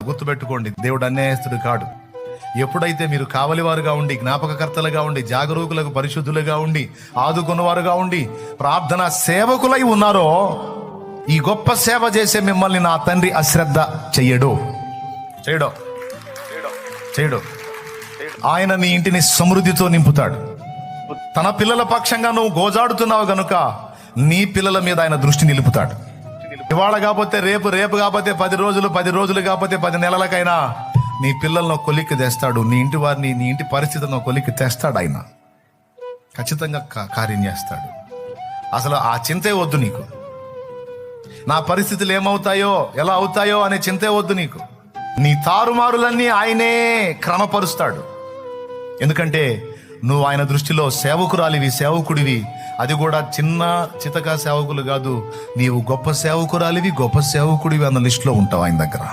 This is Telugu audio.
గుర్తుపెట్టుకోండి, దేవుడు అన్యాయస్తుడు కాడు. ఎప్పుడైతే మీరు కావలివారుగా ఉండి, జ్ఞాపకకర్తలుగా ఉండి, జాగరూకులకు పరిశుద్ధులుగా ఉండి, ఆదుకున్నవారుగా ఉండి, ప్రార్థన సేవకులై ఉన్నారో, ఈ గొప్ప సేవ చేసే మిమ్మల్ని నా తండ్రి అశ్రద్ధ చెయ్యడు. ఆయన నీ ఇంటిని సమృద్ధితో నింపుతాడు. తన పిల్లల పక్షంగా నువ్వు గోజాడుతున్నావు గనుక నీ పిల్లల మీద ఆయన దృష్టి నిలుపుతాడు. ఇవాళ కాకపోతే రేపు, రేపు కాకపోతే 10 రోజులు, 10 రోజులు కాకపోతే 10 నెలలకైనా నీ పిల్లలను కొలిక్కి తెస్తాడు. నీ ఇంటి వారిని, నీ ఇంటి పరిస్థితులను కొలిక్కి తెస్తాడు. ఆయన ఖచ్చితంగా కార్యం చేస్తాడు. అసలు ఆ చింతే వద్దు నీకు. నా పరిస్థితులు ఏమవుతాయో, ఎలా అవుతాయో అనే చింతే వద్దు నీకు. నీ తారుమారులన్నీ ఆయనే క్రమపరుస్తాడు. ఎందుకంటే నువ్వు ఆయన దృష్టిలో సేవకురాలివి, సేవకుడివి. అది కూడా చిన్న చితక సేవకులు కాదు, నీవు గొప్ప సేవకురాలివి, గొప్ప సేవకుడివి అన్న లిస్టులో ఉంటావు ఆయన దగ్గర.